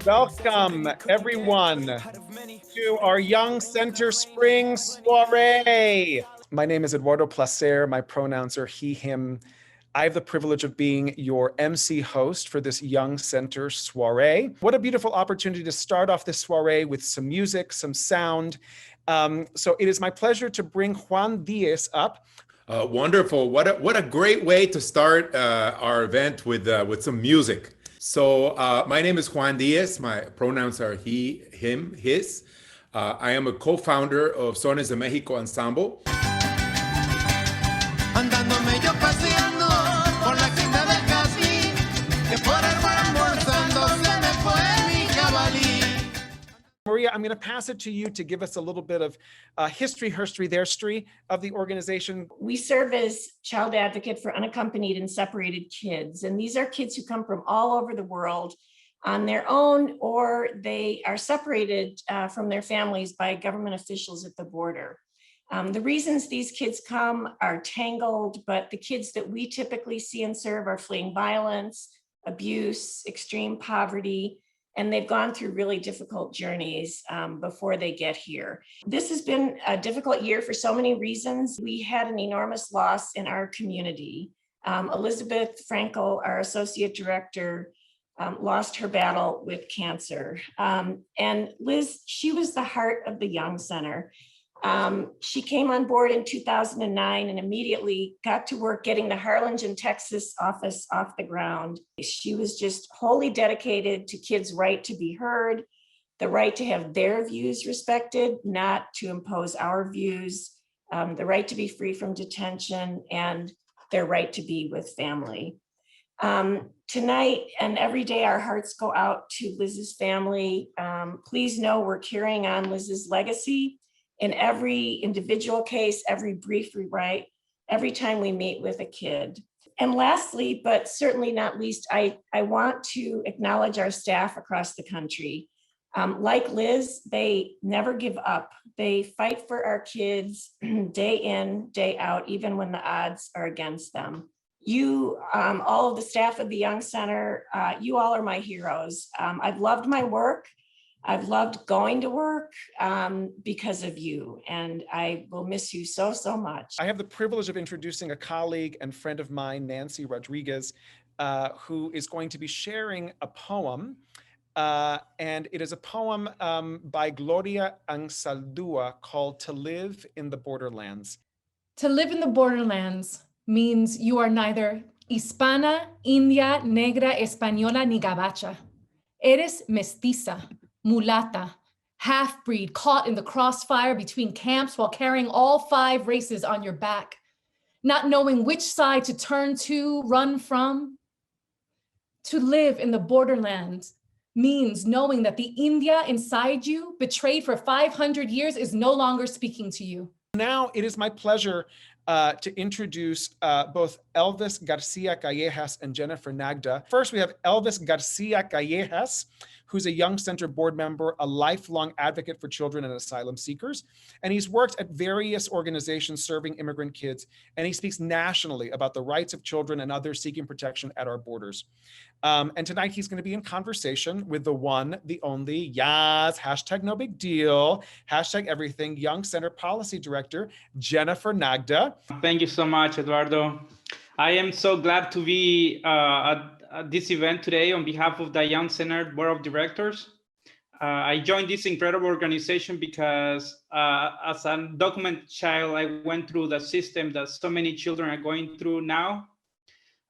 Welcome, everyone, to our Young Center Spring Soiree. My name is Eduardo Placer. My pronouns are he, him. I have the privilege of being your MC host for this Young Center Soiree. What a beautiful opportunity to start off this soiree with some music, some sound. So it is my pleasure to bring Juan Diaz up. Wonderful. What a great way to start our event with some music. So my name is Juan Diaz. My pronouns are he, him, his. I am a co-founder of Sones de Mexico Ensemble. Andándome yo paseando por la quinta del Caspi, que por el buen almorzando se me fue mi jabalí. Maria, I'm going to pass it to you to give us a little bit of history of the organization. We serve as child advocate for unaccompanied and separated kids. And these are kids who come from all over the world on their own, or they are separated from their families by government officials at the border. The reasons these kids come are tangled, but the kids that we typically see and serve are fleeing violence, abuse, extreme poverty, and they've gone through really difficult journeys before they get here. This has been a difficult year for so many reasons. We had an enormous loss in our community. Elizabeth Frankel, our associate director, lost her battle with cancer. And Liz, she was the heart of the Young Center. She came on board in 2009 and immediately got to work getting the Harlingen, Texas office off the ground. She was just wholly dedicated to kids' right to be heard, the right to have their views respected, not to impose our views, the right to be free from detention, and their right to be with family. Tonight and every day, our hearts go out to Liz's family. Please know we're carrying on Liz's legacy. In every individual case, every brief we write, every time we meet with a kid. And lastly, but certainly not least, I want to acknowledge our staff across the country. Like Liz, they never give up. They fight for our kids day in, day out, even when the odds are against them. You, all of the staff of the Young Center, you all are my heroes. I've loved my work. I've loved going to work because of you, and I will miss you so, so much. I have the privilege of introducing a colleague and friend of mine, Nancy Rodriguez, who is going to be sharing a poem. And it is a poem by Gloria Ansaldúa called To Live in the Borderlands. To live in the borderlands means you are neither hispana, india, negra, española, ni gabacha. Eres mestiza, mulata, half-breed caught in the crossfire between camps while carrying all 5 races on your back, not knowing which side to turn to, run from. To live in the borderlands means knowing that the India inside you, betrayed for 500 years, is no longer speaking to you. Now it is my pleasure to introduce both Elvis Garcia Callejas and Jennifer Nagda. First, we have Elvis Garcia Callejas, who's a Young Center board member, a lifelong advocate for children and asylum seekers. And he's worked at various organizations serving immigrant kids, and he speaks nationally about the rights of children and others seeking protection at our borders. And tonight he's going to be in conversation with the one, the only, yes, hashtag no big deal, hashtag everything, Young Center Policy Director, Jennifer Nagda. Thank you so much, Eduardo. I am so glad to be at this event today on behalf of the Young Center Board of Directors. I joined this incredible organization because as a undocumented child, I went through the system that so many children are going through now.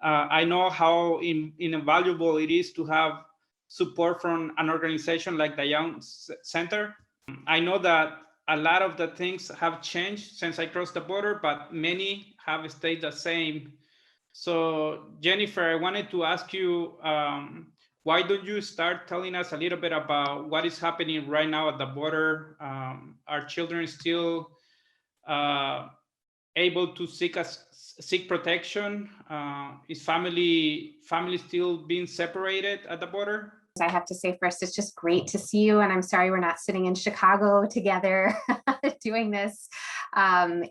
I know how invaluable it is to have support from an organization like the Young Center. I know that a lot of the things have changed since I crossed the border, but many have stayed the same. So Jennifer, I wanted to ask you, why don't you start telling us a little bit about what is happening right now at the border? Are children still able to seek protection? Is family still being separated at the border? I have to say first, it's just great to see you. And I'm sorry we're not sitting in Chicago together doing this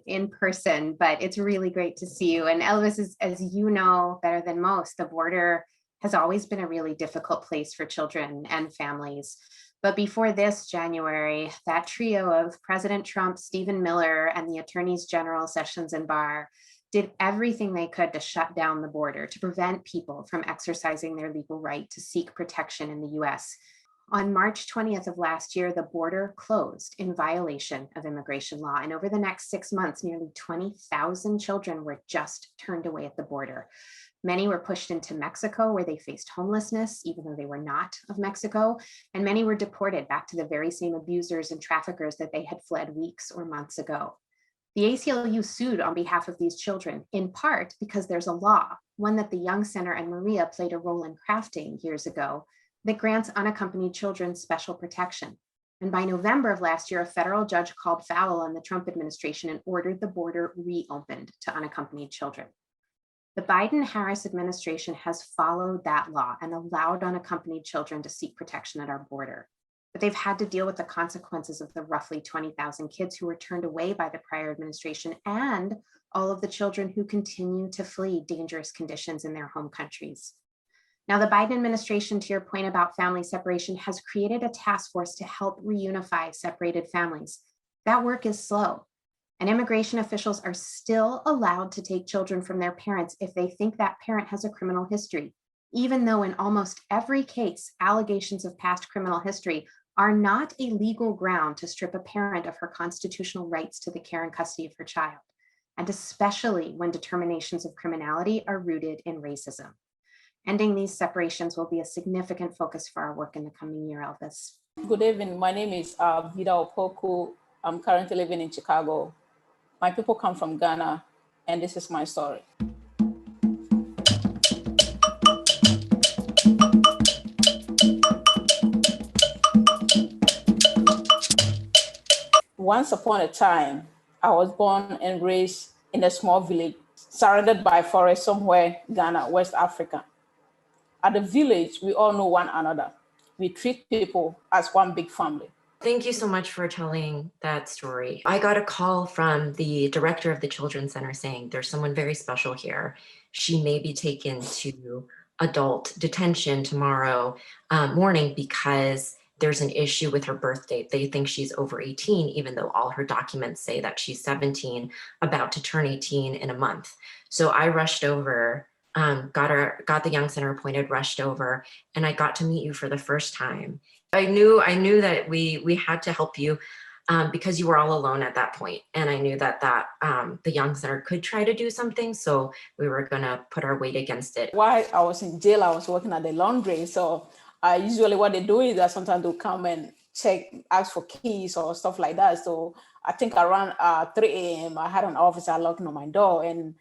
in person, but it's really great to see you. And Elvis, is, as you know better than most, the border has always been a really difficult place for children and families. But before this January, that trio of President Trump, Stephen Miller, and the Attorneys General Sessions and Barr did everything they could to shut down the border, to prevent people from exercising their legal right to seek protection in the US. On March 20th of last year, the border closed in violation of immigration law. And over the next 6 months, nearly 20,000 children were just turned away at the border. Many were pushed into Mexico, where they faced homelessness, even though they were not of Mexico. And many were deported back to the very same abusers and traffickers that they had fled weeks or months ago. The ACLU sued on behalf of these children, in part because there's a law, one that the Young Center and Maria played a role in crafting years ago, that grants unaccompanied children special protection. And by November of last year, a federal judge called foul on the Trump administration and ordered the border reopened to unaccompanied children. The Biden-Harris administration has followed that law and allowed unaccompanied children to seek protection at our border. But they've had to deal with the consequences of the roughly 20,000 kids who were turned away by the prior administration and all of the children who continue to flee dangerous conditions in their home countries. Now, the Biden administration, to your point about family separation, has created a task force to help reunify separated families. That work is slow, and immigration officials are still allowed to take children from their parents if they think that parent has a criminal history, even though in almost every case, allegations of past criminal history are not a legal ground to strip a parent of her constitutional rights to the care and custody of her child, and especially when determinations of criminality are rooted in racism. Ending these separations will be a significant focus for our work in the coming year, Elvis. Good evening. My name is Vida Opoku. I'm currently living in Chicago. My people come from Ghana, and this is my story. Once upon a time, I was born and raised in a small village surrounded by forest somewhere, Ghana, West Africa. At the village, we all know one another. We treat people as one big family. Thank you so much for telling that story. I got a call from the director of the Children's Center saying there's someone very special here. She may be taken to adult detention tomorrow morning because there's an issue with her birth date. They think she's over 18, even though all her documents say that she's 17, about to turn 18 in a month. So I rushed over, got the Young Center appointed, rushed over, and I got to meet you for the first time. I knew that we had to help you because you were all alone at that point. And I knew that the Young Center could try to do something. So we were gonna put our weight against it. While I was in jail, I was working at the laundry. So usually what they do is that sometimes they'll come and ask for keys or stuff like that. So I think around 3 a.m., I had an officer knocking on my door, and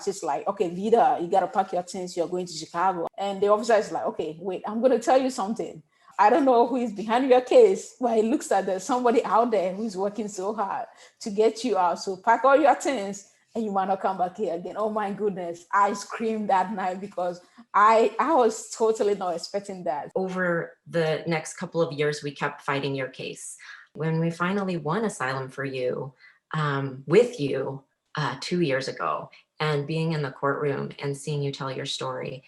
she's like, okay, Vida, you gotta pack your things, you're going to Chicago. And the officer is like, okay, wait, I'm gonna tell you something. I don't know who is behind your case, but it looks like there's somebody out there who's working so hard to get you out. So pack all your things and you might not come back here again. Oh my goodness. I screamed that night because I was totally not expecting that. Over the next couple of years, we kept fighting your case. When we finally won asylum for you, with you 2 years ago, and being in the courtroom and seeing you tell your story,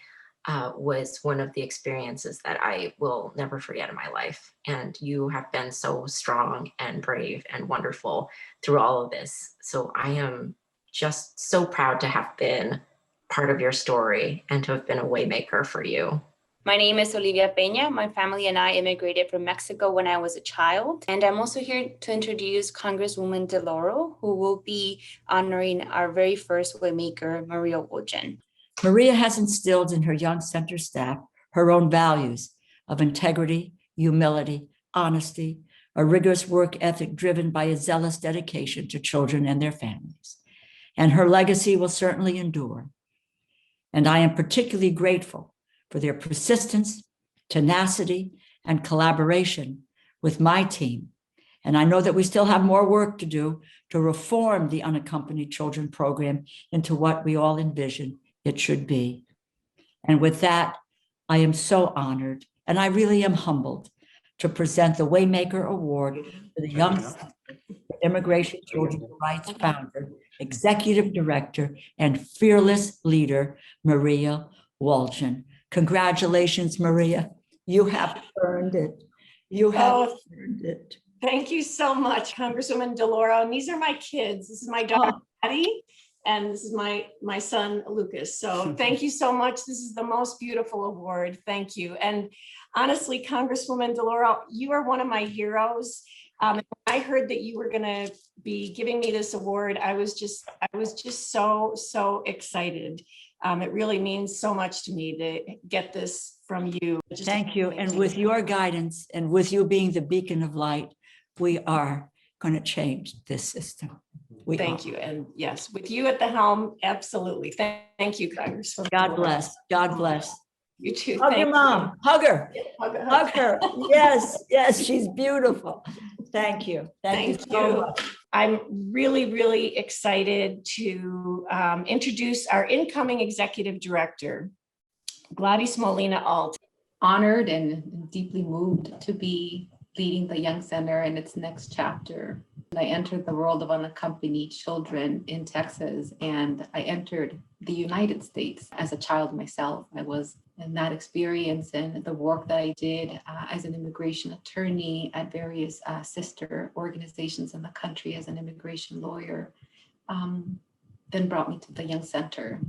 was one of the experiences that I will never forget in my life. And you have been so strong and brave and wonderful through all of this. So I am just so proud to have been part of your story and to have been a waymaker for you. My name is Olivia Peña. My family and I immigrated from Mexico when I was a child. And I'm also here to introduce Congresswoman DeLauro, who will be honoring our very first waymaker, Maria Woljan. Maria has instilled in her Young Center staff her own values of integrity, humility, honesty, a rigorous work ethic driven by a zealous dedication to children and their families. And her legacy will certainly endure. And I am particularly grateful for their persistence, tenacity, and collaboration with my team. And I know that we still have more work to do to reform the Unaccompanied Children program into what we all envision it should be. And with that, I am so honored, and I really am humbled to present the Waymaker Award to the Young Center for Immigration Children's Rights founder, executive director, and fearless leader, Maria Woljan. Congratulations, Maria. You have earned it. You have Oh, earned it. thank you so much, Congresswoman DeLauro. And these are my kids. This is my daughter, Patty, and this is my son, Lucas. So thank you so much. This is the most beautiful award. Thank you. And honestly, Congresswoman DeLauro, you are one of my heroes. When I heard that you were going to be giving me this award, I was just so excited. It really means so much to me to get this from you. Thank you. And with your guidance and with you being the beacon of light, we are going to change this system. Thank you. And yes, with you at the helm, absolutely. Thank you, Congresswoman. God bless. God bless. You too. Hug your Thank mom. you. Hug her. Hug her. Yes, yes, she's beautiful. Thank you. Thank you so much. I'm really excited to introduce our incoming executive director, Gladys Molina Alt. Honored and deeply moved to be leading the Young Center in its next chapter. I entered the world of unaccompanied children in Texas, and I entered the United States as a child myself. I was in that experience and the work that I did as an immigration attorney at various sister organizations in the country as an immigration lawyer, then brought me to the Young Center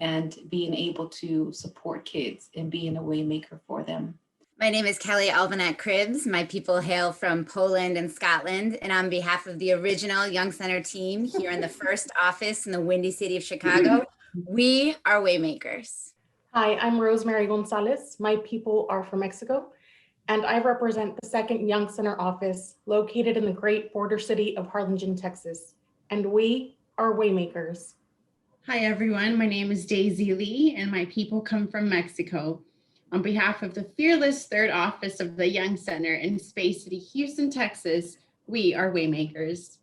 and being able to support kids and being a waymaker for them. My name is Kelly Alvanet Cribbs. My people hail from Poland and Scotland. And on behalf of the original Young Center team here in the first office in the Windy City of Chicago, we are Waymakers. Hi, I'm Rosemary Gonzalez. My people are from Mexico, and I represent the second Young Center office located in the great border city of Harlingen, Texas. And we are Waymakers. Hi, everyone. My name is Daisy Lee, and my people come from Mexico. On behalf of the fearless third office of the Young Center in Space City, Houston, Texas, we are Waymakers.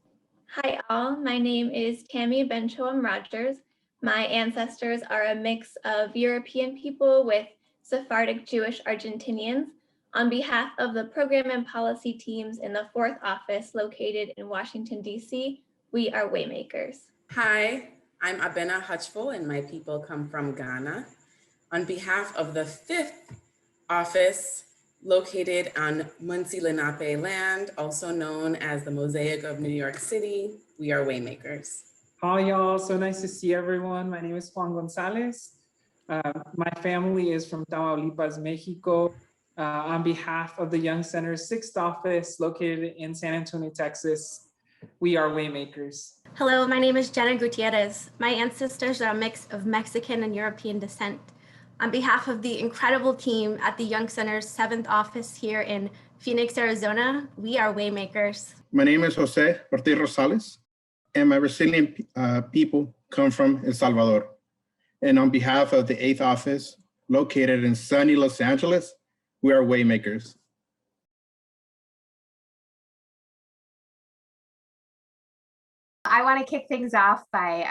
Hi, all. My name is Tammy Benchoam Rogers. My ancestors are a mix of European people with Sephardic Jewish Argentinians. On behalf of the program and policy teams in the fourth office located in Washington, D.C., we are Waymakers. Hi, I'm Abena Hutchful, and my people come from Ghana. On behalf of the fifth office located on Muncie Lenape land, also known as the Mosaic of New York City, we are Waymakers. Hi, y'all. So nice to see everyone. My name is Juan Gonzalez. My family is from Tamaulipas, Mexico. On behalf of the Young Center's sixth office located in San Antonio, Texas, we are Waymakers. Hello, my name is Jenna Gutierrez. My ancestors are a mix of Mexican and European descent. On behalf of the incredible team at the Young Center's seventh office here in Phoenix, Arizona, we are Waymakers. My name is Jose Ortiz Rosales, and my Brazilian people come from El Salvador. And on behalf of the eighth office, located in sunny Los Angeles, we are Waymakers. I want to kick things off by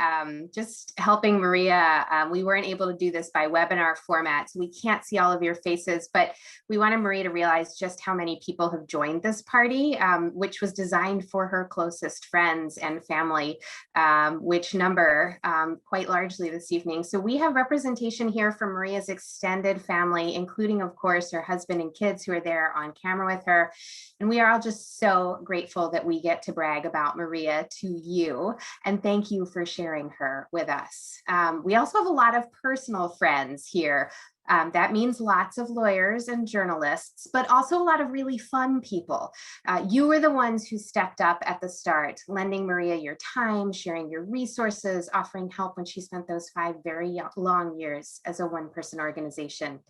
just helping Maria. We weren't able to do this by webinar format, so we can't see all of your faces, but we wanted Maria to realize just how many people have joined this party, which was designed for her closest friends and family, which number quite largely this evening. So we have representation here from Maria's extended family, including, of course, her husband and kids who are there on camera with her. And we are all just so grateful that we get to brag about Maria to you. And thank you for sharing her with us. We also have a lot of personal friends here. That means lots of lawyers and journalists, but also a lot of really fun people. You were the ones who stepped up at the start, lending Maria your time, sharing your resources, offering help when she spent those 5 very long years as a one-person organization.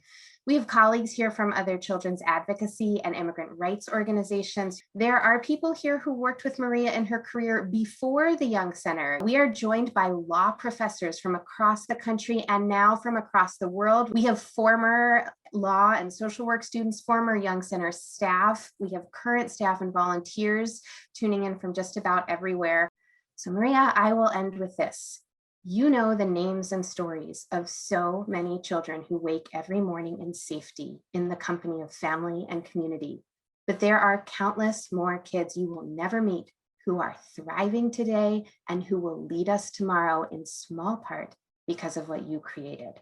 We have colleagues here from other children's advocacy and immigrant rights organizations. There are people here who worked with Maria in her career before the Young Center. We are joined by law professors from across the country and now from across the world. We have former law and social work students, former Young Center staff. We have current staff and volunteers tuning in from just about everywhere. So Maria, I will end with this. You know the names and stories of so many children who wake every morning in safety in the company of family and community. But there are countless more kids you will never meet who are thriving today and who will lead us tomorrow in small part because of what you created.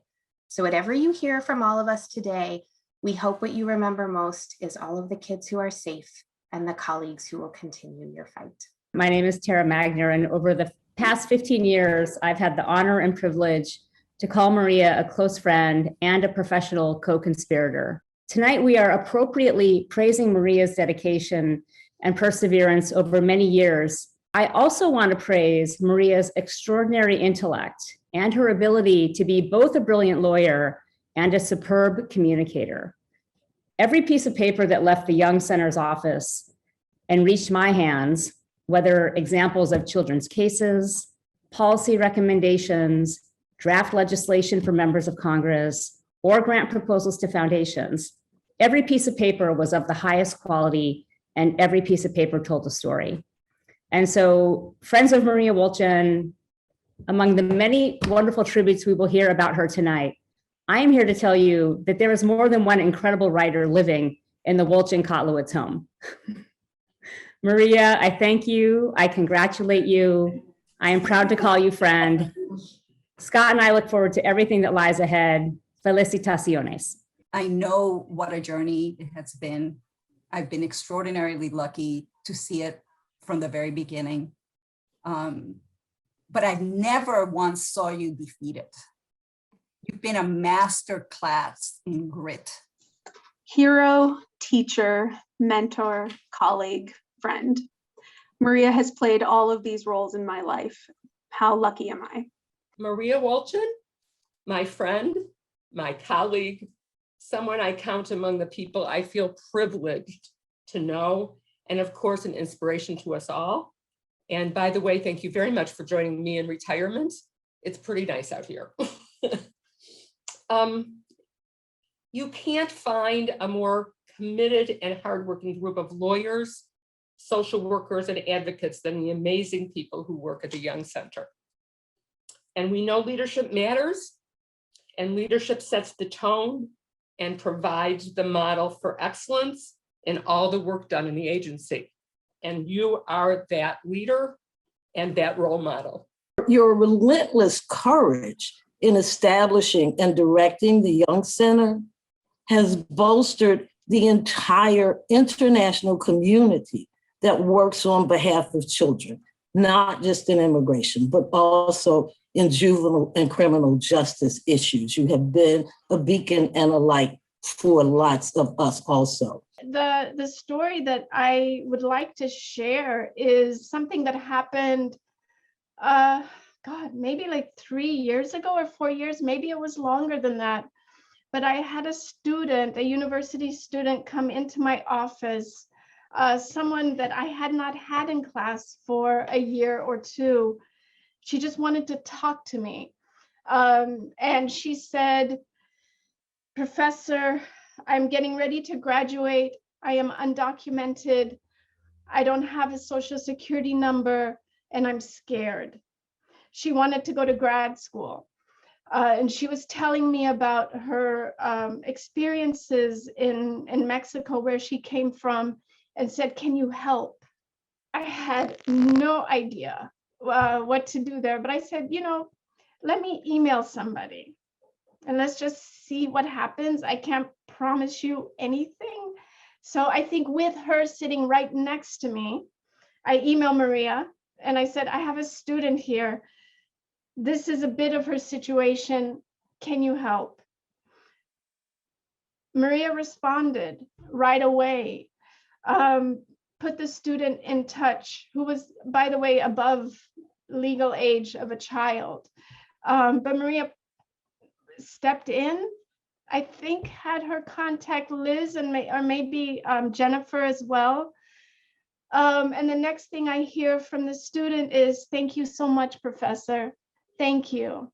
So whatever you hear from all of us today, we hope what you remember most is all of the kids who are safe and the colleagues who will continue your fight. My name is Tara Magner, and over the past 15 years, I've had the honor and privilege to call Maria a close friend and a professional co-conspirator. Tonight, we are appropriately praising Maria's dedication and perseverance over many years. I also want to praise Maria's extraordinary intellect and her ability to be both a brilliant lawyer and a superb communicator. Every piece of paper that left the Young Center's office and reached my hands, whether examples of children's cases, policy recommendations, draft legislation for members of Congress, or grant proposals to foundations, every piece of paper was of the highest quality and every piece of paper told a story. And so, friends of Maria Wolchin, among the many wonderful tributes we will hear about her tonight, I am here to tell you that there is more than one incredible writer living in the Wolchin-Kotlowitz home. Maria, I thank you. I congratulate you. I am proud to call you friend. Scott and I look forward to everything that lies ahead. Felicitaciones. I know what a journey it has been. I've been extraordinarily lucky to see it from the very beginning. But I never once saw you defeated. You've been a master class in grit. Hero, teacher, mentor, colleague, friend. Maria has played all of these roles in my life. How lucky am I? Maria Wolchin, my friend, my colleague, someone I count among the people I feel privileged to know, and of course, an inspiration to us all. And by the way, thank you very much for joining me in retirement. It's pretty nice out here. You can't find a more committed and hardworking group of lawyers, social workers, and advocates than the amazing people who work at the Young Center. And we know leadership matters, and leadership sets the tone and provides the model for excellence in all the work done in the agency. And you are that leader and that role model. Your relentless courage in establishing and directing the Young Center has bolstered the entire international community that works on behalf of children, not just in immigration, but also in juvenile and criminal justice issues. You have been a beacon and a light for lots of us also. The story that I would like to share is something that happened, maybe like 3 years ago or 4 years, maybe it was longer than that. But I had a student, a university student, come into my office, someone that I had not had in class for a year or two. She just wanted to talk to me. And she said, "Professor, I'm getting ready to graduate. I am undocumented. I don't have a social security number, and I'm scared." She wanted to go to grad school. And she was telling me about her experiences in Mexico, where she came from, and said, "Can you help?" I had no idea what to do there, but I said, let me email somebody and let's just see what happens. I can't promise you anything. So I think with her sitting right next to me, I emailed Maria and I said, "I have a student here. This is a bit of her situation. Can you help?" Maria responded right away, put the student in touch, who was, by the way, above legal age of a child. But Maria stepped in, I think had her contact Liz or maybe Jennifer as well. And the next thing I hear from the student is, "Thank you so much, Professor. Thank you."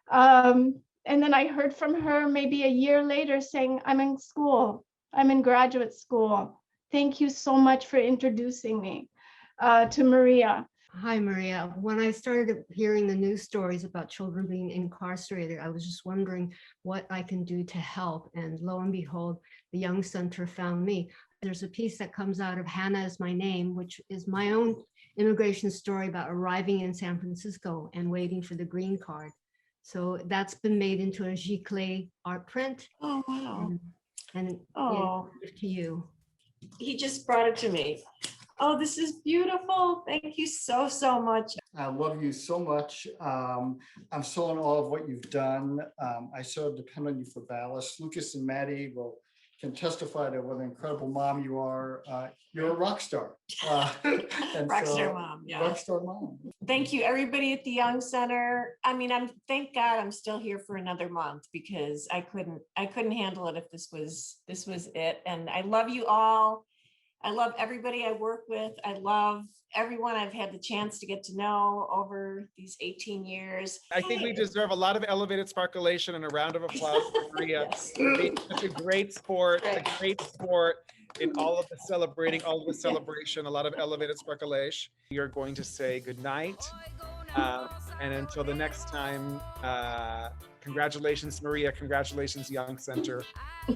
And then I heard from her maybe a year later saying, "I'm in school. I'm in graduate school. Thank you so much for introducing me to Maria." Hi, Maria. When I started hearing the news stories about children being incarcerated, I was just wondering what I can do to help. And lo and behold, the Young Center found me. There's a piece that comes out of Hannah Is My Name, which is my own immigration story about arriving in San Francisco and waiting for the green card. So that's been made into a giclée art print. Oh, wow. And Oh. to you. He just brought it to me. Oh, this is beautiful. Thank you so, so much. I love you so much. I'm so in awe of what you've done. I so depend on you for ballast. Lucas and Maddie can testify to what an incredible mom you are. You're a rock star. Rockstar mom, yeah. Rockstar mom. Thank you, everybody at the Young Center. I mean, thank God I'm still here for another month because I couldn't handle it if this was it. And I love you all. I love everybody I work with. I love everyone I've had the chance to get to know over these 18 years. I think we deserve a lot of elevated sparkulation and a round of applause for Maria. For being such a great sport in all of the celebrating, all of the celebration, a lot of elevated sparkulation. You're going to say goodnight. And until the next time, congratulations, Maria. Congratulations, Young Center.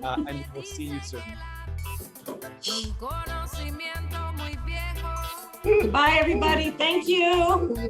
And we'll see you soon. Goodbye, everybody. Thank you.